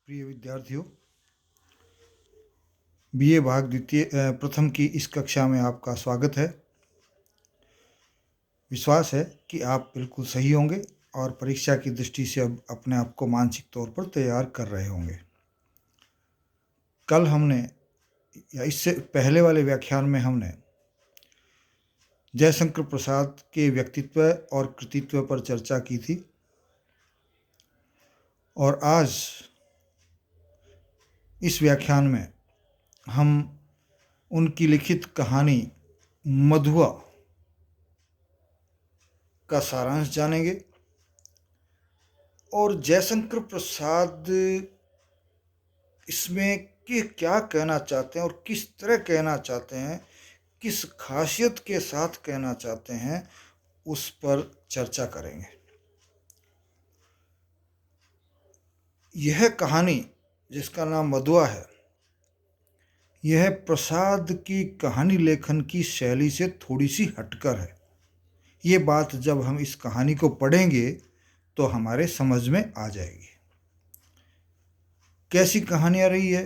प्रिय विद्यार्थियों, बीए भाग द्वितीय प्रथम की इस कक्षा में आपका स्वागत है। विश्वास है कि आप बिल्कुल सही होंगे और परीक्षा की दृष्टि से अब अपने आप को मानसिक तौर पर तैयार कर रहे होंगे। कल हमने या इससे पहले वाले व्याख्यान में हमने जयशंकर प्रसाद के व्यक्तित्व और कृतित्व पर चर्चा की थी और आज इस व्याख्यान में हम उनकी लिखित कहानी मधुआ का सारांश जानेंगे और जयशंकर प्रसाद इसमें कि क्या कहना चाहते हैं और किस तरह कहना चाहते हैं, किस खासियत के साथ कहना चाहते हैं, उस पर चर्चा करेंगे। यह कहानी जिसका नाम मधुआ है, यह प्रसाद की कहानी लेखन की शैली से थोड़ी सी हटकर है। ये बात जब हम इस कहानी को पढ़ेंगे तो हमारे समझ में आ जाएगी। कैसी कहानियाँ रही है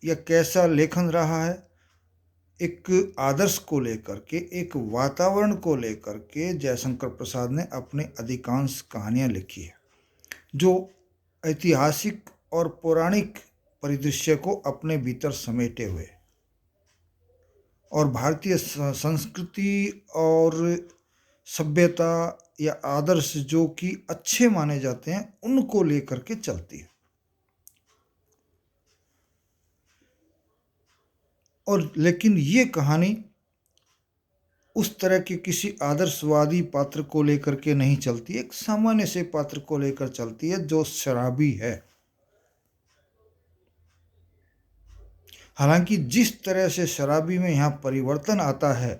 या कैसा लेखन रहा है, एक आदर्श को लेकर के, एक वातावरण को लेकर के जयशंकर प्रसाद ने अपने अधिकांश कहानियाँ लिखी है, जो ऐतिहासिक और पौराणिक परिदृश्य को अपने भीतर समेटे हुए और भारतीय संस्कृति और सभ्यता या आदर्श जो कि अच्छे माने जाते हैं उनको लेकर के चलती है। और लेकिन ये कहानी उस तरह के किसी आदर्शवादी पात्र को लेकर के नहीं चलती, एक सामान्य से पात्र को लेकर चलती है जो शराबी है। हालांकि जिस तरह से शराबी में यहाँ परिवर्तन आता है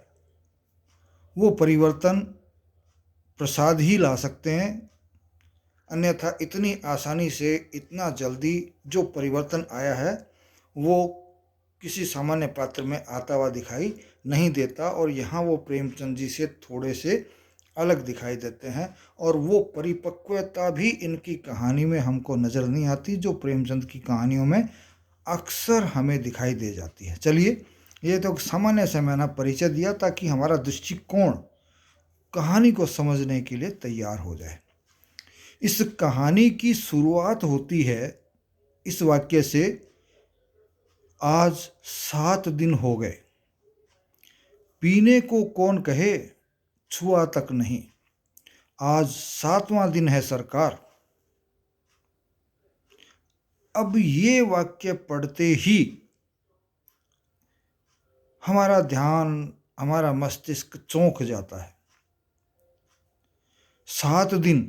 वो परिवर्तन प्रसाद ही ला सकते हैं, अन्यथा इतनी आसानी से इतना जल्दी जो परिवर्तन आया है वो किसी सामान्य पात्र में आता हुआ दिखाई नहीं देता और यहाँ वो प्रेमचंद जी से थोड़े से अलग दिखाई देते हैं और वो परिपक्वता भी इनकी कहानी में हमको नज़र नहीं आती जो प्रेमचंद की कहानियों में अक्सर हमें दिखाई दे जाती है। चलिए, ये तो सामान्य से मैंने परिचय दिया ताकि हमारा दृष्टिकोण कहानी को समझने के लिए तैयार हो जाए। इस कहानी की शुरुआत होती है इस वाक्य से, आज 7 दिन हो गए, पीने को कौन कहे, छुआ तक नहीं, आज 7वां दिन है सरकार। अब ये वाक्य पढ़ते ही हमारा ध्यान, हमारा मस्तिष्क चौंक जाता है। 7 दिन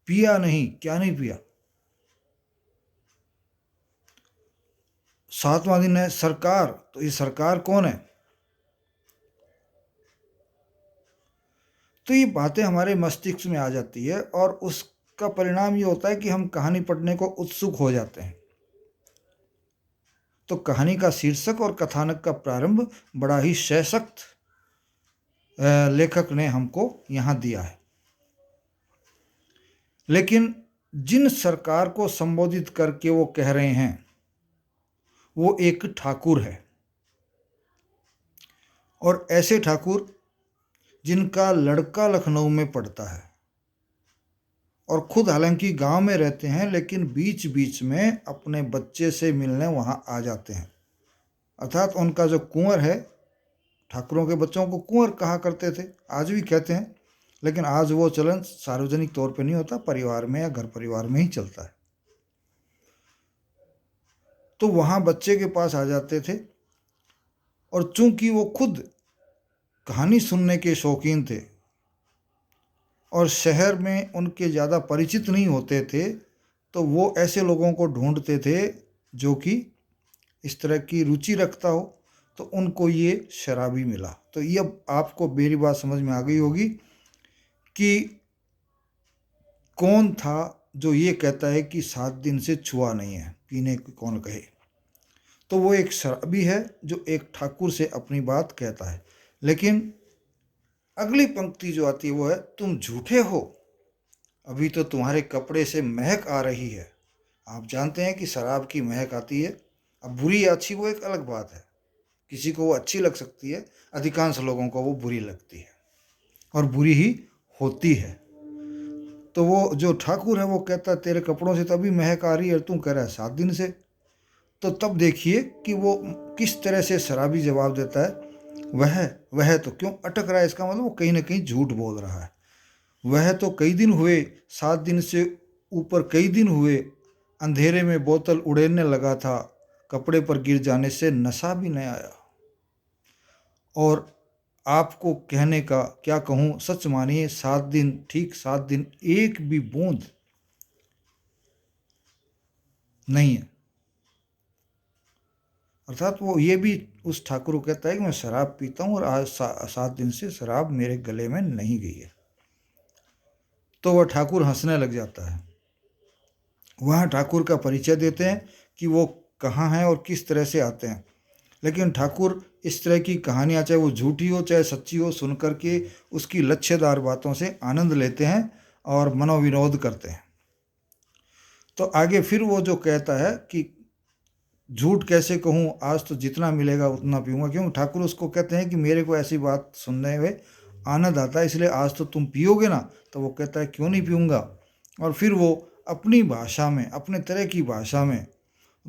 पिया नहीं, क्या नहीं पिया? 7वां दिन है सरकार, तो ये सरकार कौन है? तो ये बातें हमारे मस्तिष्क में आ जाती है और उसका परिणाम ये होता है कि हम कहानी पढ़ने को उत्सुक हो जाते हैं। तो कहानी का शीर्षक और कथानक का प्रारंभ बड़ा ही सशक्त लेखक ने हमको यहाँ दिया है। लेकिन जिन सरकार को संबोधित करके वो कह रहे हैं वो एक ठाकुर है, और ऐसे ठाकुर जिनका लड़का लखनऊ में पढ़ता है और खुद हालांकि गांव में रहते हैं लेकिन बीच बीच में अपने बच्चे से मिलने वहां आ जाते हैं। अर्थात उनका जो कुंवर है, ठाकुरों के बच्चों को कुंवर कहा करते थे, आज भी कहते हैं, लेकिन आज वो चलन सार्वजनिक तौर पे नहीं होता, परिवार में या घर परिवार में ही चलता है। तो वहाँ बच्चे के पास आ जाते थे और चूंकि वो खुद कहानी सुनने के शौकीन थे और शहर में उनके ज़्यादा परिचित नहीं होते थे, तो वो ऐसे लोगों को ढूंढते थे जो कि इस तरह की रुचि रखता हो, तो उनको ये शराबी मिला। तो ये अब आपको मेरी बात समझ में आ गई होगी कि कौन था जो ये कहता है कि 7 दिन से छुआ नहीं है, पीने को कौन कहे। तो वो एक शराबी है जो एक ठाकुर से अपनी बात कहता है। लेकिन अगली पंक्ति जो आती है वो है, तुम झूठे हो, अभी तो तुम्हारे कपड़े से महक आ रही है, आप जानते हैं कि शराब की महक आती है। अब बुरी या अच्छी वो एक अलग बात है, किसी को वो अच्छी लग सकती है, अधिकांश लोगों को वो बुरी लगती है और बुरी ही होती है। तो वो जो ठाकुर है वो कहता है तेरे कपड़ों से तभी महक आ रही है, तू कह रहा है 7 दिन से। तो तब देखिए कि वो किस तरह से शराबी जवाब देता है। वह तो क्यों अटक रहा है, इसका मतलब वो कहीं ना कहीं झूठ बोल रहा है। वह तो कई दिन हुए, 7 दिन से ऊपर कई दिन हुए, अंधेरे में बोतल उड़ेलने लगा था, कपड़े पर गिर जाने से नशा भी नहीं आया। और आपको कहने का क्या कहूँ, सच मानिए 7 दिन, ठीक 7 दिन, एक भी बूंद नहीं है। अर्थात वो ये भी उस ठाकुर को कहता है कि मैं शराब पीता हूँ और आज 7 दिन से शराब मेरे गले में नहीं गई है। तो वह ठाकुर हंसने लग जाता है। वहाँ ठाकुर का परिचय देते हैं कि वो कहाँ हैं और किस तरह से आते हैं। लेकिन ठाकुर इस तरह की कहानियाँ, चाहे वो झूठी हो चाहे सच्ची हो, सुन करके उसकी लच्छेदार बातों से आनंद लेते हैं और मनोविनोद करते हैं। तो आगे फिर वो जो कहता है कि झूठ कैसे कहूँ, आज तो जितना मिलेगा उतना पीऊँगा। क्यों, ठाकुर उसको कहते हैं कि मेरे को ऐसी बात सुनने में आनंद आता है, इसलिए आज तो तुम पियोगे ना। तो वो कहता है क्यों नहीं पीऊँगा। और फिर वो अपनी भाषा में, अपने तरह की भाषा में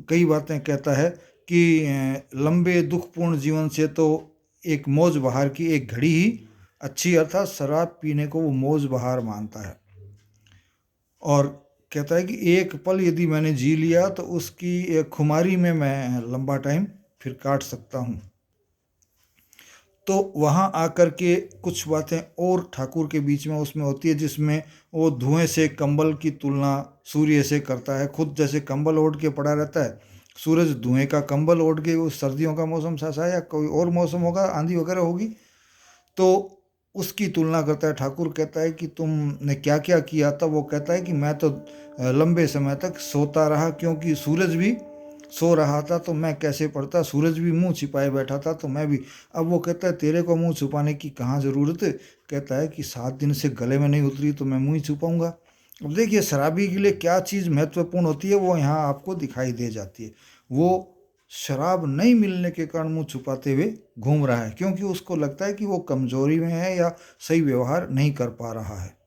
कई बातें कहता है कि लंबे दुखपूर्ण जीवन से तो एक मौज बहार की एक घड़ी ही अच्छी, अर्थात शराब पीने को वो मौज बहार मानता है। और कहता है कि एक पल यदि मैंने जी लिया तो उसकी एक खुमारी में मैं लंबा टाइम फिर काट सकता हूँ। तो वहाँ आकर के कुछ बातें और ठाकुर के बीच में उसमें होती है, जिसमें वो धुएं से कंबल की तुलना सूर्य से करता है। खुद जैसे कंबल ओढ़ के पड़ा रहता है, सूरज धुएं का कंबल ओढ़ के, उस सर्दियों का मौसम सा या कोई और मौसम होगा, आंधी वगैरह होगी, तो उसकी तुलना करता है। ठाकुर कहता है कि तुमने क्या क्या किया। तब वो कहता है कि मैं तो लंबे समय तक सोता रहा, क्योंकि सूरज भी सो रहा था तो मैं कैसे पढ़ता, सूरज भी मुंह छिपाए बैठा था तो मैं भी। अब वो कहता है तेरे को मुंह छुपाने की कहाँ ज़रूरत है। कहता है कि 7 दिन से गले में नहीं उतरी तो मैं मुंह ही छुपाऊंगा। अब देखिए शराबी के लिए क्या चीज़ महत्वपूर्ण होती है, वो यहाँ आपको दिखाई दे जाती है। वो शराब नहीं मिलने के कारण मुंह छुपाते हुए घूम रहा है, क्योंकि उसको लगता है कि वो कमजोरी में है या सही व्यवहार नहीं कर पा रहा है।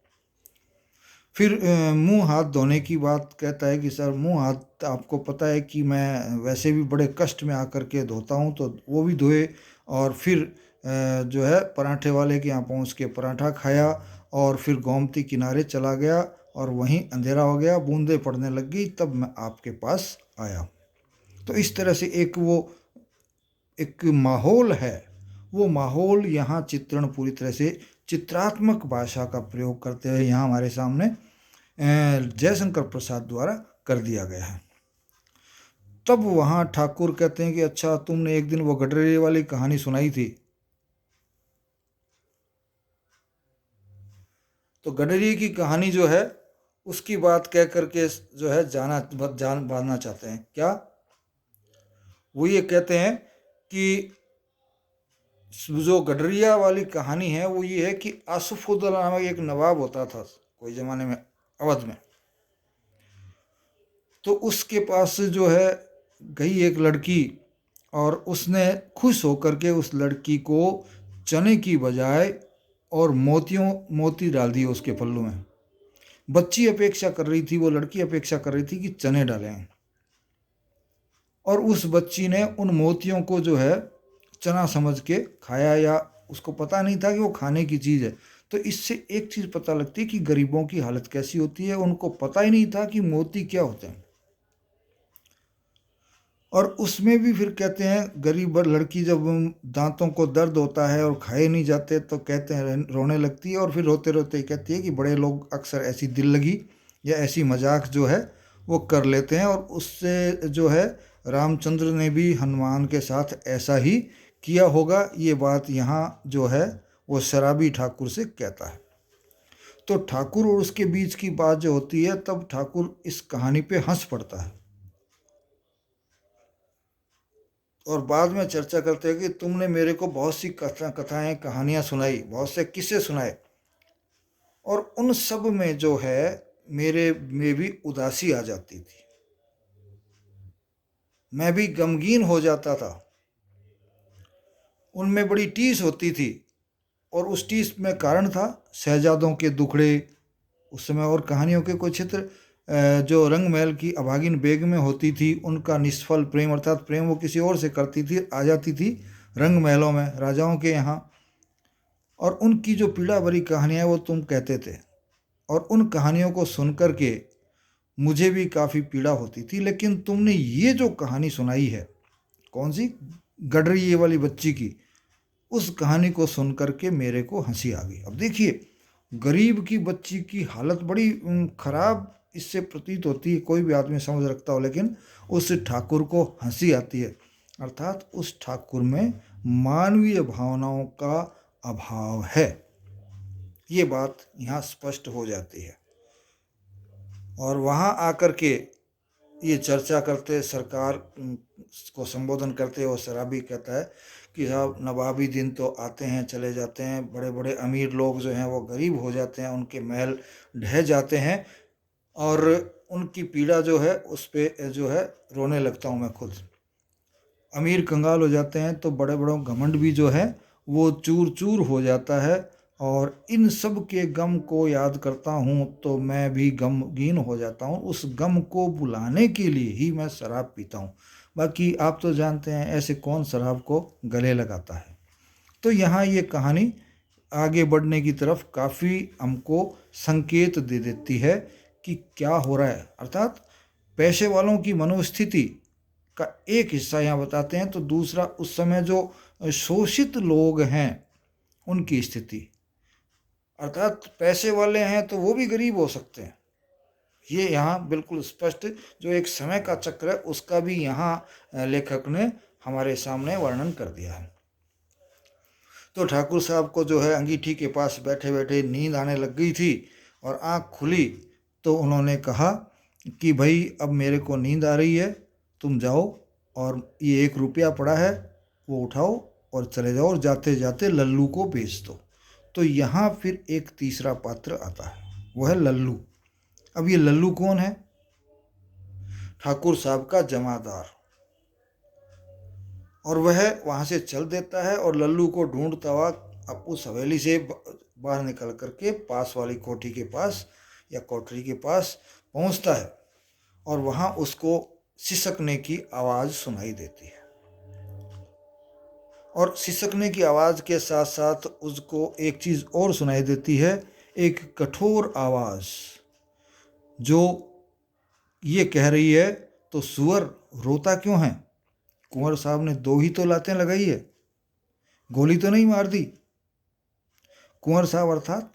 फिर मुंह हाथ धोने की बात कहता है कि सर मुंह हाथ आपको पता है कि मैं वैसे भी बड़े कष्ट में आकर के धोता हूँ, तो वो भी धोए। और फिर जो है पराठे वाले के यहाँ पहुँच के पराठा खाया और फिर गोमती किनारे चला गया और वहीं अंधेरा हो गया, बूंदें पड़ने लग गई, तब मैं आपके पास आया। तो इस तरह से एक माहौल है। वो माहौल यहाँ चित्रण पूरी तरह से चित्रात्मक भाषा का प्रयोग करते हुए यहाँ हमारे सामने जयशंकर प्रसाद द्वारा कर दिया गया है। तब वहाँ ठाकुर कहते हैं कि अच्छा तुमने एक दिन वो गडरेरे वाली कहानी सुनाई थी। तो गडरिये की कहानी जो है उसकी बात कह करके जो है जान बांधना चाहते हैं क्या। वो ये कहते हैं कि जो गडरिया वाली कहानी है वो ये है कि आसफुद्दौला नामक एक नवाब होता था कोई ज़माने में अवध में। तो उसके पास जो है गई एक लड़की और उसने खुश होकर के उस लड़की को चने की बजाय और मोती डाल दिए उसके पल्लू में। बच्ची अपेक्षा कर रही थी, वो लड़की अपेक्षा कर रही थी कि चने डालें, और उस बच्ची ने उन मोतियों को जो है चना समझ के खाया, या उसको पता नहीं था कि वो खाने की चीज़ है। तो इससे एक चीज़ पता लगती है कि गरीबों की हालत कैसी होती है, उनको पता ही नहीं था कि मोती क्या होते हैं। और उसमें भी फिर कहते हैं गरीब लड़की जब दांतों को दर्द होता है और खाए नहीं जाते तो कहते हैं रोने लगती है, और फिर रोते रोते कहती है कि बड़े लोग अक्सर ऐसी दिल लगी या ऐसी मजाक जो है वो कर लेते हैं। और उससे जो है रामचंद्र ने भी हनुमान के साथ ऐसा ही किया होगा, ये बात यहाँ जो है वो शराबी ठाकुर से कहता है। तो ठाकुर और उसके बीच की बात जो होती है, तब ठाकुर इस कहानी पे हंस पड़ता है और बाद में चर्चा करते हैं कि तुमने मेरे को बहुत सी कथाएं कहानियां सुनाई, बहुत से किस्से सुनाए, और उन सब में जो है मेरे में भी उदासी आ जाती थी। मैं भी गमगीन हो जाता था। उनमें बड़ी टीस होती थी और उस टीस में कारण था शहजादों के दुखड़े उस समय और कहानियों के कोई चित्र। जो रंग महल की अभागिन बेगमें होती थी उनका निष्फल प्रेम, अर्थात प्रेम वो किसी और से करती थी, आ जाती थी रंग महलों में राजाओं के यहाँ, और उनकी जो पीड़ा भरी कहानियाँ वो तुम कहते थे, और उन कहानियों को सुन कर के मुझे भी काफ़ी पीड़ा होती थी। लेकिन तुमने ये जो कहानी सुनाई है, कौन सी, गडरी ये वाली बच्ची की, उस कहानी को सुन करके मेरे को हंसी आ गई। अब देखिए, गरीब की बच्ची की हालत बड़ी खराब इससे प्रतीत होती है, कोई भी आदमी समझ रखता हो, लेकिन उस ठाकुर को हंसी आती है, अर्थात उस ठाकुर में मानवीय भावनाओं का अभाव है। ये बात यहाँ स्पष्ट हो जाती है। और वहाँ आकर के ये चर्चा करते, सरकार को संबोधन करते, वो शराबी कहता है कि साहब नवाबी दिन तो आते हैं चले जाते हैं, बड़े बड़े अमीर लोग जो हैं वो गरीब हो जाते हैं, उनके महल ढह जाते हैं, और उनकी पीड़ा जो है उस पे जो है रोने लगता हूँ मैं खुद। अमीर कंगाल हो जाते हैं तो बड़े बड़ों घमंड भी जो है वो चूर चूर हो जाता है, और इन सब के गम को याद करता हूँ तो मैं भी गमगीन हो जाता हूँ। उस गम को बुलाने के लिए ही मैं शराब पीता हूँ। बाकी आप तो जानते हैं ऐसे कौन शराब को गले लगाता है। तो यहाँ ये कहानी आगे बढ़ने की तरफ काफ़ी हमको संकेत दे देती है कि क्या हो रहा है, अर्थात पैसे वालों की मनोस्थिति का एक हिस्सा यहाँ बताते हैं, तो दूसरा उस समय जो शोषित लोग हैं उनकी स्थिति, अर्थात पैसे वाले हैं तो वो भी गरीब हो सकते हैं। ये यहाँ बिल्कुल स्पष्ट जो एक समय का चक्र है उसका भी यहाँ लेखक ने हमारे सामने वर्णन कर दिया है। तो ठाकुर साहब को जो है अंगीठी के पास बैठे बैठे नींद आने लग गई थी, और आँख खुली तो उन्होंने कहा कि भाई अब मेरे को नींद आ रही है, तुम जाओ और ये 1 रुपया पड़ा है वो उठाओ और चले जाओ, और जाते जाते लल्लू को भेज दो। तो यहाँ फिर एक तीसरा पात्र आता है, वो है लल्लू। अब ये लल्लू कौन है? ठाकुर साहब का जमादार। और वह वहाँ से चल देता है और लल्लू को ढूंढता हुआ अब उस हवेली से बाहर निकल करके पास वाली कोठी के पास या कोठरी के पास पहुँचता है, और वहाँ उसको सिसकने की आवाज़ सुनाई देती है। और सिसकने की आवाज़ के साथ साथ उसको एक चीज़ और सुनाई देती है, एक कठोर आवाज़ जो ये कह रही है, तो सुअर रोता क्यों है? कुंवर साहब ने 2 ही तो लातें लगाई है, गोली तो नहीं मार दी। कुंवर साहब अर्थात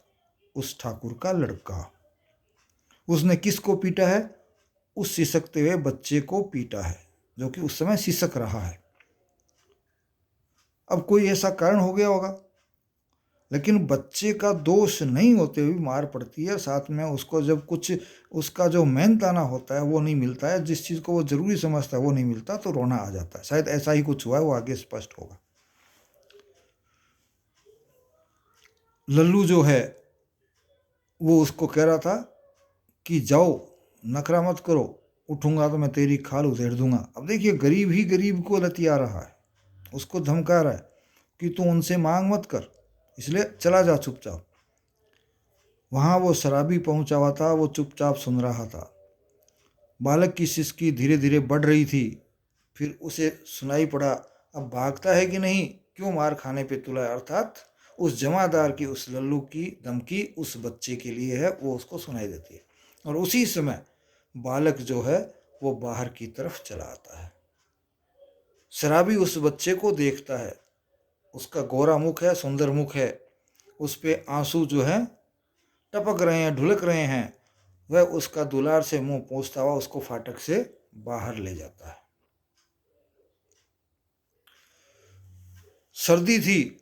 उस ठाकुर का लड़का, उसने किसको पीटा है? उस सिसकते हुए बच्चे को पीटा है, जो कि उस समय सिसक रहा है। अब कोई ऐसा कारण हो गया होगा, लेकिन बच्चे का दोष नहीं होते हुए मार पड़ती है। साथ में उसको जब कुछ उसका जो मेहनताना होता है वो नहीं मिलता है, जिस चीज़ को वो ज़रूरी समझता है वो नहीं मिलता, तो रोना आ जाता है। शायद ऐसा ही कुछ हुआ है, वो आगे स्पष्ट होगा। लल्लू जो है वो उसको कह रहा था कि जाओ, नखरा मत करो, उठूंगा तो मैं तेरी खाल उधेड़ दूंगा। अब देखिए, गरीब ही गरीब को लतिया रहा है, उसको धमका रहा है कि तू उनसे मांग मत कर, इसलिए चला जा चुपचाप। वहाँ वो शराबी पहुंचा हुआ था, वो चुपचाप सुन रहा था। बालक की सिसकी धीरे धीरे बढ़ रही थी, फिर उसे सुनाई पड़ा, अब भागता है कि नहीं, क्यों मार खाने पे तुला है। अर्थात उस जमादार की, उस लल्लू की धमकी उस बच्चे के लिए है, वो उसको सुनाई देती है। और उसी समय बालक जो है वो बाहर की तरफ चला आता है। शराबी उस बच्चे को देखता है, उसका गोरा मुख है, सुंदर मुख है, उस पे आंसू जो है टपक रहे हैं, ढुलक रहे हैं। वह उसका दुलार से मुंह पोंछता हुआ उसको फाटक से बाहर ले जाता है। सर्दी थी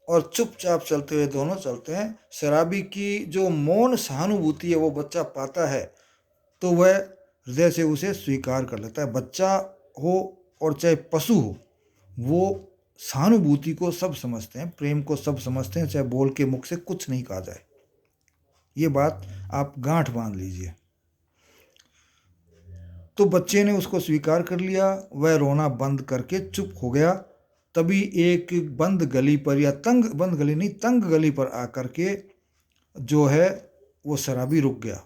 और चुपचाप चलते हुए दोनों चलते हैं। शराबी की जो मौन सहानुभूति है वो बच्चा पाता है, तो वह हृदय से उसे स्वीकार कर लेता है। बच्चा हो और चाहे पशु हो, वो सहानुभूति को सब समझते हैं, प्रेम को सब समझते हैं, चाहे बोल के मुख से कुछ नहीं कहा जाए। ये बात आप गांठ बांध लीजिए। तो बच्चे ने उसको स्वीकार कर लिया, वह रोना बंद करके चुप हो गया। तभी एक बंद गली पर, या तंग, बंद गली नहीं, तंग गली पर आकर के जो है वो शराबी रुक गया।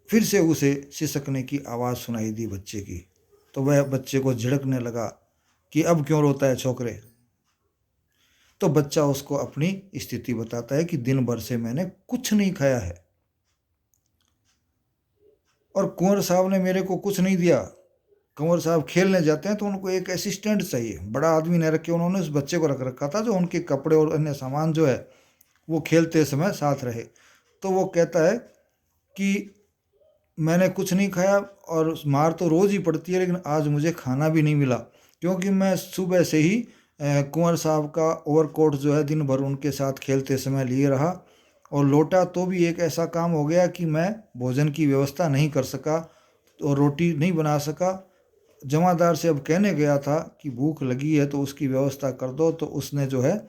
फिर से उसे सिसकने की आवाज़ सुनाई दी बच्चे की। तो वह बच्चे को झिड़कने लगा कि अब क्यों रोता है छोकरे। तो बच्चा उसको अपनी स्थिति बताता है कि दिन भर से मैंने कुछ नहीं खाया है और कुंवर साहब ने मेरे को कुछ नहीं दिया। कुंवर साहब खेलने जाते हैं तो उनको एक असिस्टेंट चाहिए, बड़ा आदमी नहीं रखे, उन्होंने उस बच्चे को रख रखा था जो उनके कपड़े और अन्य सामान जो है वो खेलते समय साथ रहे। तो वो कहता है कि मैंने कुछ नहीं खाया और मार तो रोज़ ही पड़ती है, लेकिन आज मुझे खाना भी नहीं मिला, क्योंकि मैं सुबह से ही कुंवर साहब का ओवरकोट जो है दिन भर उनके साथ खेलते समय लिए रहा, और लौटा तो भी एक ऐसा काम हो गया कि मैं भोजन की व्यवस्था नहीं कर सका और रोटी नहीं बना सका। जमादार से अब कहने गया था कि भूख लगी है तो उसकी व्यवस्था कर दो, तो उसने जो है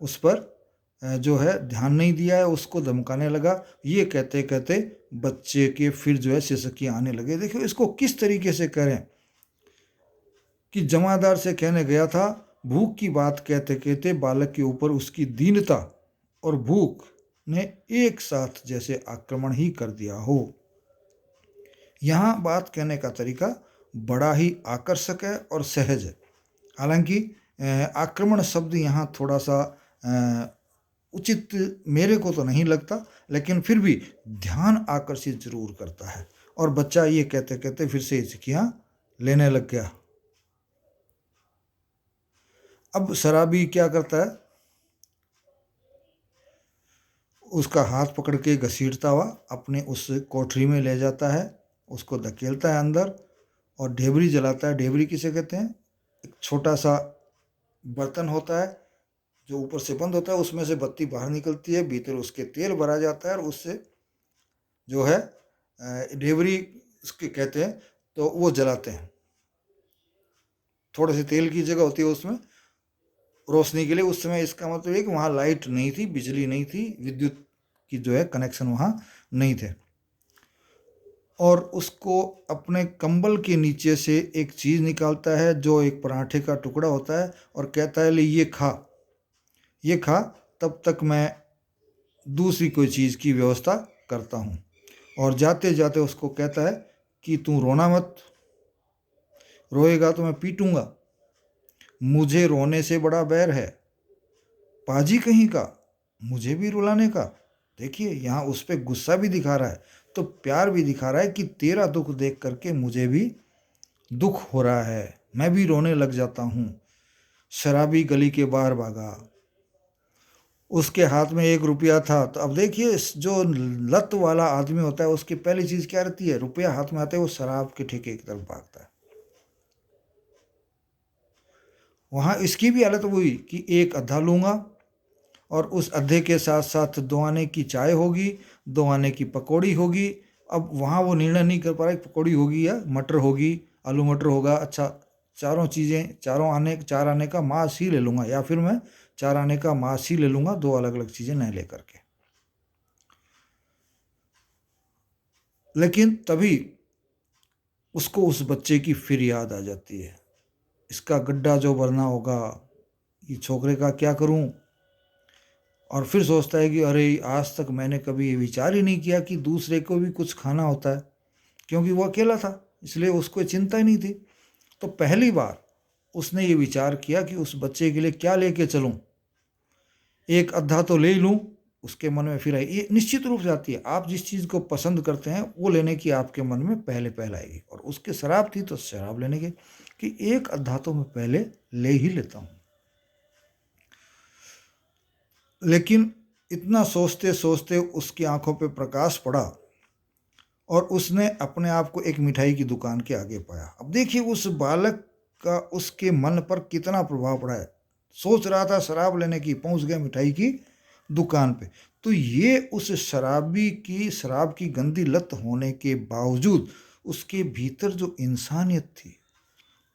उस पर जो है ध्यान नहीं दिया है, उसको धमकाने लगा। ये कहते कहते बच्चे के फिर जो है सिसकियाँ आने लगे। देखिए इसको किस तरीके से करें कि जमादार से कहने गया था, भूख की बात कहते कहते बालक के ऊपर उसकी दीनता और भूख ने एक साथ जैसे आक्रमण ही कर दिया हो। यहाँ बात कहने का तरीका बड़ा ही आकर्षक है और सहज है। हालांकि आक्रमण शब्द यहाँ थोड़ा सा उचित मेरे को तो नहीं लगता, लेकिन फिर भी ध्यान आकर्षित जरूर करता है। और बच्चा ये कहते कहते फिर से हिचकियाँ लेने लग गया। अब शराबी क्या करता है, उसका हाथ पकड़ के घसीटता हुआ अपने उस कोठरी में ले जाता है, उसको धकेलता है अंदर और ढेबरी जलाता है। ढेबरी किसे कहते हैं? एक छोटा सा बर्तन होता है जो ऊपर से बंद होता है, उसमें से बत्ती बाहर निकलती है, भीतर उसके तेल भरा जाता है और उससे जो है ढेबरी उसके कहते हैं, तो वो जलाते हैं। थोड़े से तेल की जगह होती है उसमें रोशनी के लिए। उस समय इसका मतलब है कि वहाँ लाइट नहीं थी, बिजली नहीं थी, विद्युत की जो है कनेक्शन वहाँ नहीं थे। और उसको अपने कंबल के नीचे से एक चीज़ निकालता है जो एक पराठे का टुकड़ा होता है और कहता है ले ये खा, ये खा, तब तक मैं दूसरी कोई चीज़ की व्यवस्था करता हूँ। और जाते जाते उसको कहता है कि तू रोना मत, रोएगा तो मैं पीटूंगा, मुझे रोने से बड़ा बैर है पाजी कहीं का, मुझे भी रुलाने का। देखिए यहाँ उस पर गुस्सा भी दिखा रहा है तो प्यार भी दिखा रहा है कि तेरा दुख देख करके मुझे भी दुख हो रहा है, मैं भी रोने लग जाता हूँ। शराबी गली के बाहर भागा, उसके हाथ में 1 रुपया था। तो अब देखिए जो लत वाला आदमी होता है उसकी पहली चीज़ क्या रहती है, रुपया हाथ में आते है वो शराब के ठेके की तरफ भागता है। वहाँ इसकी भी हालत हुई कि एक अद्धा लूँगा और उस अद्धे के साथ साथ 2 आने की चाय होगी, 2 आने की पकौड़ी होगी। अब वहाँ वो निर्णय नहीं कर पा रहा कि पकौड़ी होगी या मटर होगी, आलू मटर होगा। अच्छा, चारों चीज़ें, 4 आने का मांस ही ले लूँगा, या फिर मैं 4 आने का मांस ही ले लूँगा, 2 अलग अलग चीज़ें नहीं ले करके। लेकिन तभी उसको उस बच्चे की फिर याद आ जाती है, इसका गड्ढा जो भरना होगा, ये छोकरे का क्या करूं। और फिर सोचता है कि अरे आज तक मैंने कभी ये विचार ही नहीं किया कि दूसरे को भी कुछ खाना होता है, क्योंकि वो अकेला था इसलिए उसको चिंता ही नहीं थी। तो पहली बार उसने ये विचार किया कि उस बच्चे के लिए क्या लेके चलूं, एक अद्धा तो ले लूं। उसके मन में फिर आई, ये निश्चित रूप से आती है, आप जिस चीज़ को पसंद करते हैं वो लेने की आपके मन में पहले पहल आएगी। और उसके शराब थी तो शराब लेने की कि एक अद्धा तो मैं पहले ले ही लेता हूँ। लेकिन इतना सोचते सोचते उसकी आंखों पे प्रकाश पड़ा और उसने अपने आप को एक मिठाई की दुकान के आगे पाया। अब देखिए उस बालक का उसके मन पर कितना प्रभाव पड़ा है। सोच रहा था शराब लेने की, पहुंच गया मिठाई की दुकान पे। तो ये उस शराब की गंदी लत होने के बावजूद उसके भीतर जो इंसानियत थी,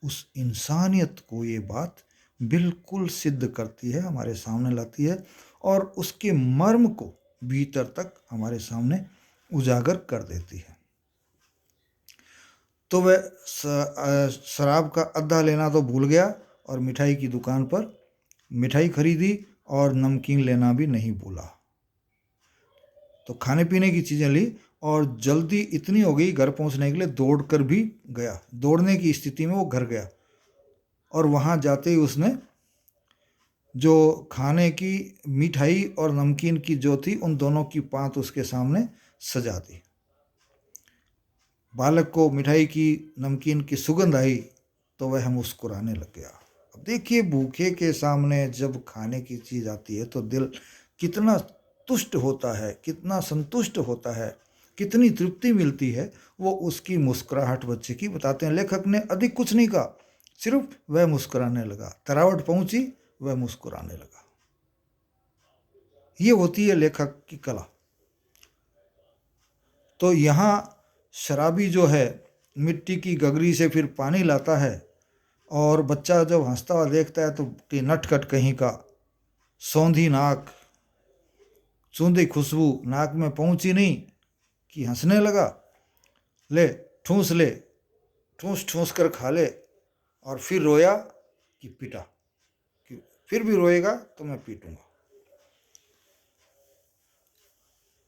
उस इंसानियत को ये बात बिल्कुल सिद्ध करती है, हमारे सामने लाती है और उसके मर्म को भीतर तक हमारे सामने उजागर कर देती है। तो वह शराब का अद्धा लेना तो भूल गया और मिठाई की दुकान पर मिठाई खरीदी और नमकीन लेना भी नहीं भूला। तो खाने पीने की चीज़ें ली और जल्दी इतनी हो गई घर पहुंचने के लिए दौड़ कर भी गया, दौड़ने की स्थिति में वो घर गया और वहाँ जाते ही उसने जो खाने की मिठाई और नमकीन की जो थी उन दोनों की पात उसके सामने सजा दी। बालक को मिठाई की नमकीन की सुगंध आई तो वह मुस्कुराने लग गया। अब देखिए, भूखे के सामने जब खाने की चीज़ आती है तो दिल कितना तुष्ट होता है, कितना संतुष्ट होता है, कितनी तृप्ति मिलती है। वो उसकी मुस्कुराहट बच्चे की बताते हैं। लेखक ने अधिक कुछ नहीं कहा, सिर्फ वह मुस्कुराने लगा। तरावट पहुंची, वह मुस्कुराने लगा। ये होती है लेखक की कला। तो यहाँ शराबी जो है मिट्टी की गगरी से फिर पानी लाता है और बच्चा जब हंसता हुआ देखता है तो कि नटखट कहीं का, सौंधी नाक, सूंधी खुशबू नाक में पहुंची नहीं कि हंसने लगा। ले ठूस ले, ठूस ठूस कर खा ले। और फिर रोया कि पीटा, कि फिर भी रोएगा तो मैं पीटूंगा।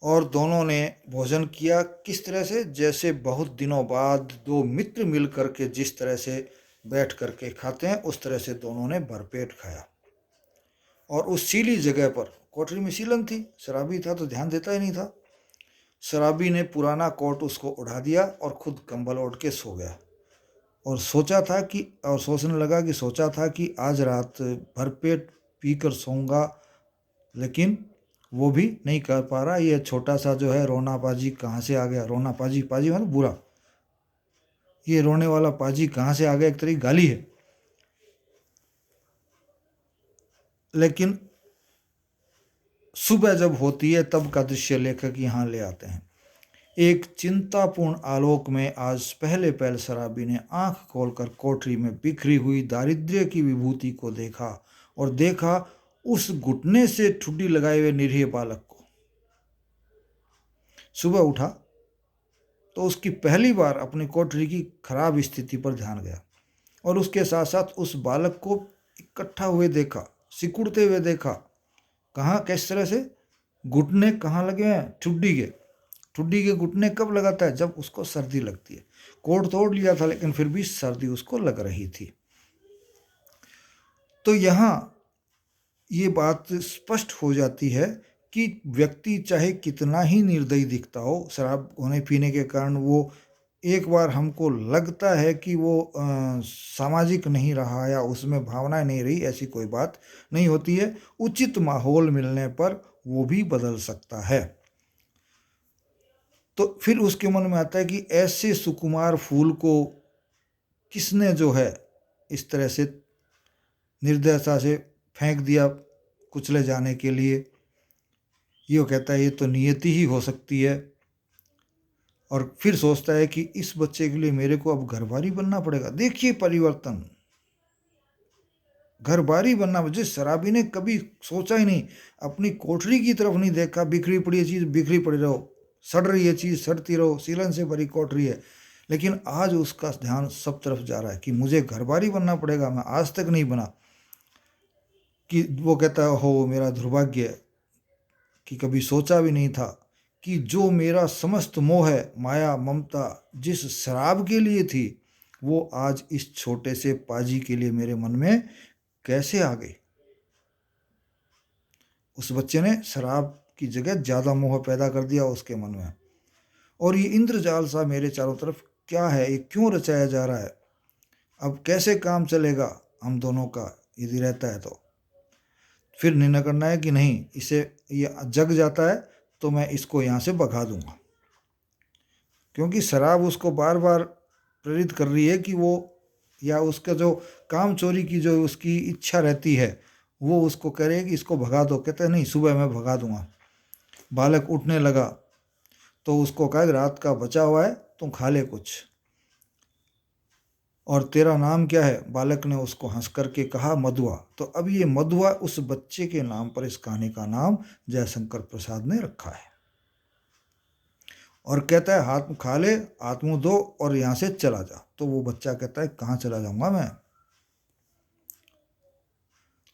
और दोनों ने भोजन किया किस तरह से, जैसे बहुत दिनों बाद दो मित्र मिल करके जिस तरह से बैठ करके खाते हैं उस तरह से दोनों ने भरपेट खाया। और उस सीली जगह पर, कोठरी में सीलन थी, शराबी था तो ध्यान देता ही नहीं था। शराबी ने पुराना कोट उसको उड़ा दिया और खुद कंबल ओढ़ के सो गया और सोचने लगा कि सोचा था कि आज रात भरपेट पीकर सोऊंगा, लेकिन वो भी नहीं कर पा रहा। ये छोटा सा जो है रोना पाजी कहाँ से आ गया। रोना पाजी, पाजी मतलब बुरा, ये रोने वाला पाजी कहाँ से आ गया, एक तरीके गाली है। लेकिन सुबह जब होती है तब का दृश्य लेखक यहाँ ले आते हैं। एक चिंतापूर्ण आलोक में आज पहले पहल शराबी ने आंख खोलकर कोठरी में बिखरी हुई दारिद्र्य की विभूति को देखा और देखा उस घुटने से ठुड्डी लगाए हुए निरीह बालक को। सुबह उठा तो उसकी पहली बार अपनी कोठरी की खराब स्थिति पर ध्यान गया और उसके साथ साथ उस बालक को इकट्ठा हुए देखा, सिकुड़ते हुए देखा। कहाँ, किस तरह से, घुटने कहाँ लगे हैं, ठुड्डी के घुटने कब लगाता है, जब उसको सर्दी लगती है। कोट तोड़ लिया था लेकिन फिर भी सर्दी उसको लग रही थी। तो यहाँ ये बात स्पष्ट हो जाती है कि व्यक्ति चाहे कितना ही निर्दयी दिखता हो, शराब होने पीने के कारण वो एक बार हमको लगता है कि वो सामाजिक नहीं रहा या उसमें भावनाएं नहीं रही, ऐसी कोई बात नहीं होती है। उचित माहौल मिलने पर वो भी बदल सकता है। तो फिर उसके मन में आता है कि ऐसे सुकुमार फूल को किसने जो है इस तरह से निर्दयता से फेंक दिया कुचले जाने के लिए। ये कहता है ये तो नियति ही हो सकती है। और फिर सोचता है कि इस बच्चे के लिए मेरे को अब घरबारी बनना पड़ेगा। देखिए परिवर्तन, घरबारी बनना। जिस शराबी ने कभी सोचा ही नहीं, अपनी कोठरी की तरफ नहीं देखा, बिखरी पड़ी है चीज़, बिखरी पड़ी रहो, सड़ रही है चीज़, सड़ती रहो, सीलन से भरी कोठरी है। लेकिन आज उसका ध्यान सब तरफ जा रहा है कि मुझे घरबारी बनना पड़ेगा, मैं आज तक नहीं बना। कि वो कहता है हो मेरा दुर्भाग्य है कि कभी सोचा भी नहीं था कि जो मेरा समस्त मोह है, माया ममता जिस शराब के लिए थी, वो आज इस छोटे से पाजी के लिए मेरे मन में कैसे आ गई। उस बच्चे ने शराब की जगह ज़्यादा मोह पैदा कर दिया उसके मन में। और ये इंद्रजाल सा मेरे चारों तरफ क्या है, ये क्यों रचाया जा रहा है, अब कैसे काम चलेगा हम दोनों का यदि रहता है तो। फिर निर्णय करना है कि नहीं, इसे ये जग जाता है तो मैं इसको यहाँ से भगा दूंगा। क्योंकि शराब उसको बार बार प्रेरित कर रही है कि वो, या उसका जो काम चोरी की जो उसकी इच्छा रहती है वो उसको कह रही है कि इसको भगा दो। कहते हैं नहीं, सुबह मैं भगा दूंगा। बालक उठने लगा तो उसको कहा रात का बचा हुआ है तुम खा ले कुछ, और तेरा नाम क्या है। बालक ने उसको हंस करके कहा मधुआ। तो अब ये मधुआ उस बच्चे के नाम पर इस कहानी का नाम जयशंकर प्रसाद ने रखा है। और कहता है हाथ खा ले, हाथ मुंह धो और यहाँ से चला जा। तो वो बच्चा कहता है कहाँ चला जाऊँगा मैं।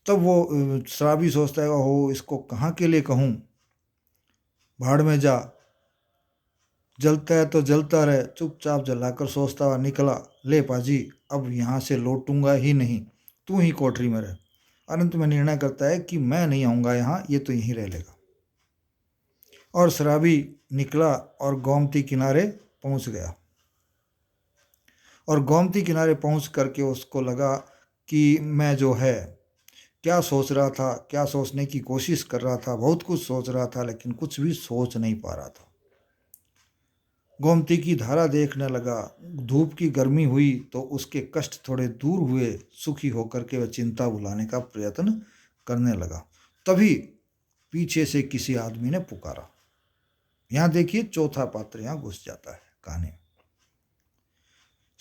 तब वो शराबी सोचता है ओहो इसको कहाँ के लिए कहूँ, भाड़ में जा, जलता है तो जलता रहे। चुपचाप जलाकर सोचता हुआ निकला, ले पाजी अब यहाँ से लौटूंगा ही नहीं, तू ही कोठरी में रह। अनंत में निर्णय करता है कि मैं नहीं आऊँगा यहाँ, ये तो यहीं रह लेगा। और शराबी निकला और गोमती किनारे पहुँच गया। और गोमती किनारे पहुँच करके उसको लगा कि मैं जो है क्या सोच रहा था, क्या सोचने की कोशिश कर रहा था, बहुत कुछ सोच रहा था लेकिन कुछ भी सोच नहीं पा रहा था। गोमती की धारा देखने लगा, धूप की गर्मी हुई तो उसके कष्ट थोड़े दूर हुए, सुखी होकर के वह चिंता भुलाने का प्रयत्न करने लगा। तभी पीछे से किसी आदमी ने पुकारा। यहाँ देखिए चौथा पात्र यहाँ घुस जाता है कहानी।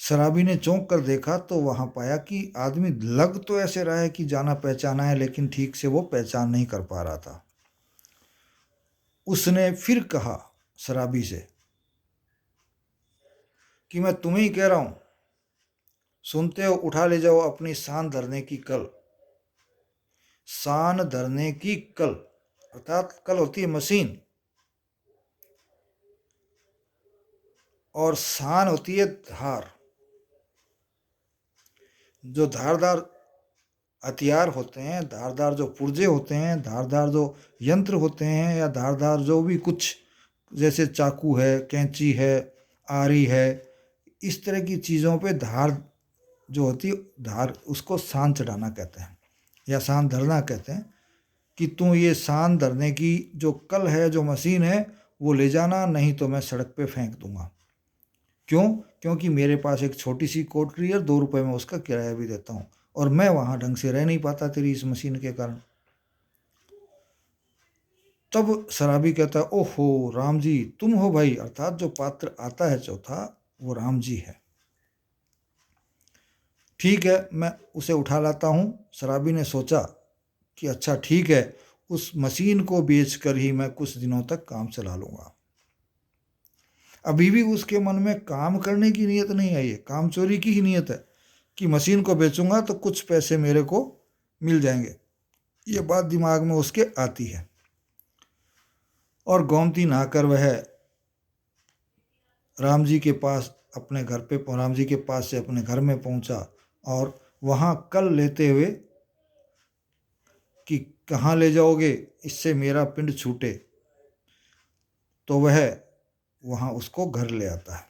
शराबी ने चौंक कर देखा तो वहां पाया कि आदमी लग तो ऐसे रहा है कि जाना पहचाना है, लेकिन ठीक से वो पहचान नहीं कर पा रहा था। उसने फिर कहा शराबी से कि मैं तुम्हें ही कह रहा हूं, सुनते हो, उठा ले जाओ अपनी शान धरने की कल। शान धरने की कल अर्थात कल होती है मशीन, और शान होती है धार। जो धारदार हथियार होते हैं, धारदार जो पुर्जे होते हैं, धारदार जो यंत्र होते हैं, या धारदार जो भी कुछ जैसे चाकू है, कैंची है, आरी है, इस तरह की चीज़ों पे धार जो होती है, धार उसको सान चढ़ाना कहते हैं या सान धरना कहते हैं। कि तू ये सान धरने की जो कल है, जो मशीन है, वो ले जाना, नहीं तो मैं सड़क पे फेंक दूंगा। क्यों? क्योंकि मेरे पास एक छोटी सी कोठरी है, 2 रुपए में उसका किराया भी देता हूँ, और मैं वहाँ ढंग से रह नहीं पाता तेरी इस मशीन के कारण। तब शराबी कहता है ओहो राम जी तुम हो भाई, अर्थात जो पात्र आता है चौथा वो राम जी है। ठीक है मैं उसे उठा लाता हूँ। शराबी ने सोचा कि अच्छा ठीक है, उस मशीन को बेचकर ही मैं कुछ दिनों तक काम चला लूँगा। अभी भी उसके मन में काम करने की नीयत नहीं है, ये काम चोरी की ही नीयत है कि मशीन को बेचूंगा तो कुछ पैसे मेरे को मिल जाएंगे, ये बात दिमाग में उसके आती है। और गोमती नहाकर वह राम जी के पास अपने घर पे, राम जी के पास से अपने घर में पहुंचा और वहाँ कल लेते हुए कि कहाँ ले जाओगे, इससे मेरा पिंड छूटे, तो वह वहाँ उसको घर ले आता है।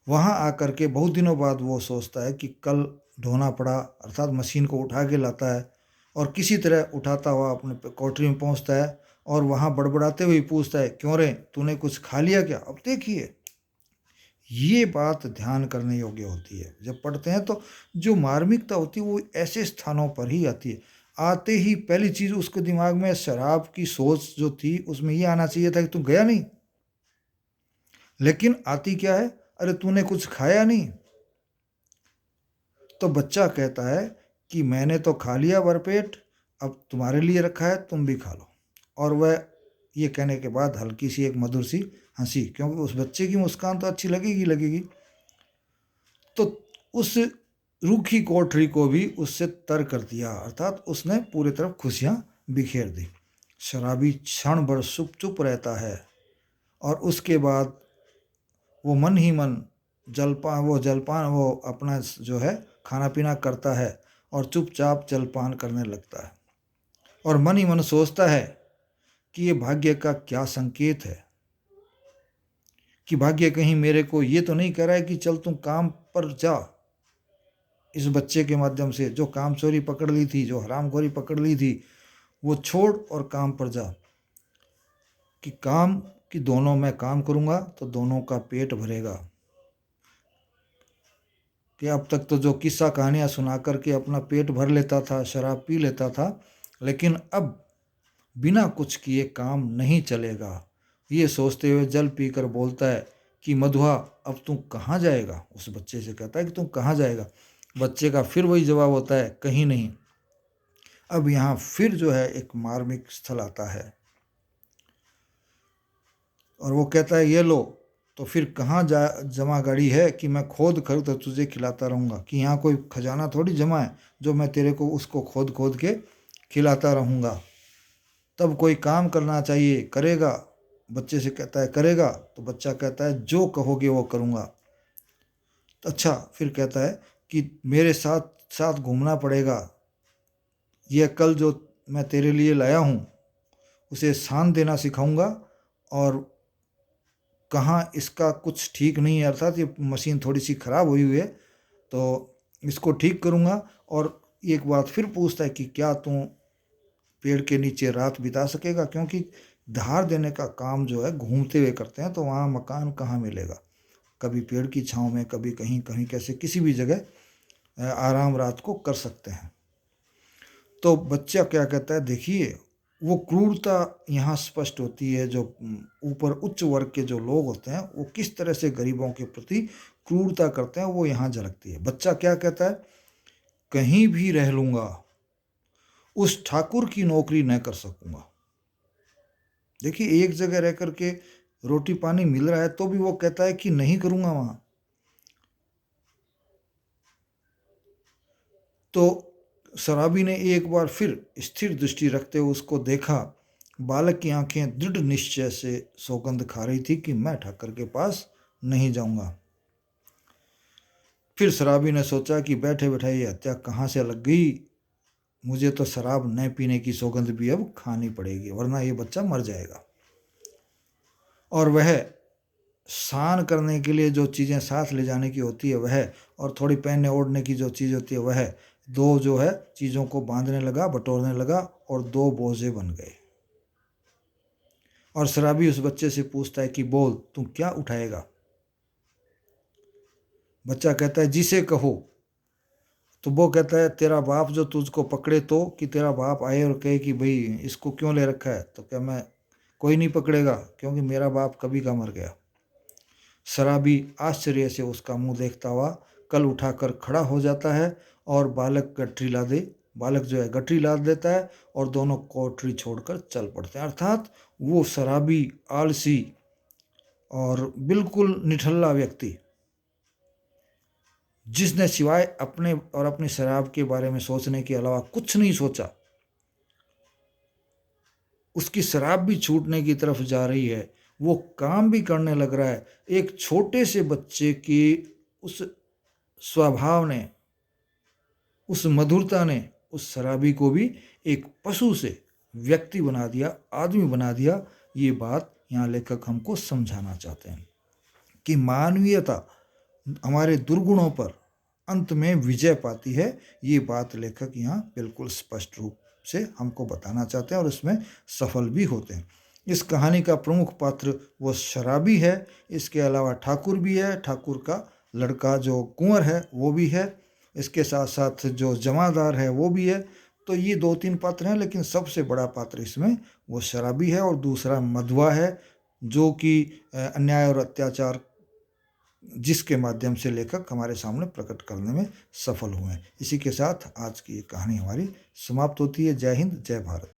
वहाँ आकर के बहुत दिनों बाद वो सोचता है कि कल ढोना पड़ा, अर्थात मशीन को उठा के लाता है और किसी तरह उठाता हुआ अपने कोठरी में पहुँचता है और वहाँ बड़बड़ाते हुए पूछता है क्यों रे तूने कुछ खा लिया क्या। अब देखिए ये बात ध्यान करने योग्य होती है, जब पढ़ते हैं तो जो मार्मिकता होती है वो ऐसे स्थानों पर ही आती है। आते ही पहली चीज़ उसके दिमाग में शराब की सोच जो थी उसमें ये आना चाहिए था कि तू गया नहीं, लेकिन आती क्या है, अरे तूने कुछ खाया नहीं। तो बच्चा कहता है कि मैंने तो खा लिया भरपेट, अब तुम्हारे लिए रखा है तुम भी खा लो। और वह ये कहने के बाद हल्की सी एक मधुर सी हंसी, क्योंकि उस बच्चे की मुस्कान तो अच्छी लगेगी लगेगी। तो उस रूखी कोठरी को भी उससे तर कर दिया, अर्थात उसने पूरी तरफ खुशियाँ बिखेर दी। शराबी क्षण भर चुप रहता है और उसके बाद वो मन ही मन जलपान वो अपना जो है खाना पीना करता है और चुपचाप जलपान करने लगता है और मन ही मन सोचता है कि ये भाग्य का क्या संकेत है, कि भाग्य कहीं मेरे को ये तो नहीं कह रहा है कि चल तुम काम पर जा, इस बच्चे के माध्यम से जो काम चोरी पकड़ ली थी, जो हरामखोरी पकड़ ली थी, वो छोड़ और काम पर जा, कि काम कि दोनों मैं काम करूँगा तो दोनों का पेट भरेगा। कि अब तक तो जो किस्सा कहानियाँ सुना करके अपना पेट भर लेता था, शराब पी लेता था, लेकिन अब बिना कुछ किए काम नहीं चलेगा। ये सोचते हुए जल पीकर बोलता है कि मधुआ अब तू कहाँ जाएगा। उस बच्चे से कहता है कि तू कहाँ जाएगा। बच्चे का फिर वही जवाब होता है कहीं नहीं। अब यहाँ फिर जो है एक मार्मिक स्थल आता है। और वो कहता है ये लो, तो फिर कहाँ जा जमा गाड़ी है कि मैं खोद कर तो तुझे खिलाता रहूँगा, कि यहाँ कोई खजाना थोड़ी जमा है जो मैं तेरे को उसको खोद खोद के खिलाता रहूँगा। तब कोई काम करना चाहिए, करेगा। बच्चे से कहता है करेगा, तो बच्चा कहता है जो कहोगे वो करूँगा। तो अच्छा, फिर कहता है कि मेरे साथ साथ घूमना पड़ेगा, यह कल जो मैं तेरे लिए लाया हूँ उसे शान देना सिखाऊंगा, और कहाँ इसका कुछ ठीक नहीं है, अर्थात ये मशीन थोड़ी सी खराब हुई हुई है तो इसको ठीक करूँगा। और एक बात फिर पूछता है कि क्या तू पेड़ के नीचे रात बिता सकेगा, क्योंकि धार देने का काम जो है घूमते हुए करते हैं, तो वहाँ मकान कहाँ मिलेगा, कभी पेड़ की छाँव में, कभी कहीं कहीं कैसे किसी भी जगह आराम रात को कर सकते हैं। तो बच्चा क्या कहता है, देखिए वो क्रूरता यहाँ स्पष्ट होती है। जो ऊपर उच्च वर्ग के जो लोग होते हैं वो किस तरह से गरीबों के प्रति क्रूरता करते हैं, वो यहाँ झलकती है। बच्चा क्या कहता है, कहीं भी रह लूँगा, उस ठाकुर की नौकरी न कर सकूँगा। देखिए, एक जगह रह कर के रोटी पानी मिल रहा है तो भी वो कहता है कि नहीं करूँगा वहाँ। तो शराबी ने एक बार फिर स्थिर दृष्टि रखते हुए उसको देखा। बालक की आंखें दृढ़ निश्चय से सौगंध खा रही थी कि मैं ठाकर के पास नहीं जाऊंगा। फिर शराबी ने सोचा कि बैठे बैठे ये हत्या कहाँ से लग गई, मुझे तो शराब न पीने की सौगंध भी अब खानी पड़ेगी, वरना ये बच्चा मर जाएगा। और वह स्नान करने के लिए जो चीज़ें साथ ले जाने की होती है वह, और थोड़ी पहनने ओढ़ने की जो चीज़ होती है वह, दो जो है चीज़ों को बांधने लगा, बटोरने लगा, और दो बोझे बन गए। और शराबी उस बच्चे से पूछता है कि बोल तू क्या उठाएगा। बच्चा कहता है जिसे कहो। तो वो कहता है तेरा बाप जो तुझको पकड़े, तो कि तेरा बाप आए और कहे कि भाई इसको क्यों ले रखा है, तो क्या मैं, कोई नहीं पकड़ेगा क्योंकि मेरा बाप कभी का मर गया। शराबी आश्चर्य से उसका मुंह देखता हुआ कल उठाकर खड़ा हो जाता है, और बालक जो है गठरी लाद देता है, और दोनों कोठरी छोड़कर चल पड़ते हैं। अर्थात वो शराबी, आलसी और बिल्कुल निठल्ला व्यक्ति, जिसने सिवाय अपने और अपनी शराब के बारे में सोचने के अलावा कुछ नहीं सोचा, उसकी शराब भी छूटने की तरफ जा रही है, वो काम भी करने लग रहा है। एक छोटे से बच्चे की उस स्वभाव ने, उस मधुरता ने उस शराबी को भी एक पशु से व्यक्ति बना दिया, आदमी बना दिया। ये बात यहाँ लेखक हमको समझाना चाहते हैं कि मानवीयता हमारे दुर्गुणों पर अंत में विजय पाती है। ये बात लेखक यहाँ बिल्कुल स्पष्ट रूप से हमको बताना चाहते हैं, और इसमें सफल भी होते हैं। इस कहानी का प्रमुख पात्र वो शराबी है, इसके अलावा ठाकुर भी है, ठाकुर का लड़का जो कुंवर है वो भी है, इसके साथ साथ जो जमादार है वो भी है। तो ये दो तीन पात्र हैं, लेकिन सबसे बड़ा पात्र इसमें वो शराबी है, और दूसरा मधुआ है, जो कि अन्याय और अत्याचार जिसके माध्यम से लेखक हमारे सामने प्रकट करने में सफल हुए हैं। इसी के साथ आज की ये कहानी हमारी समाप्त होती है। जय हिंद, जय भारत।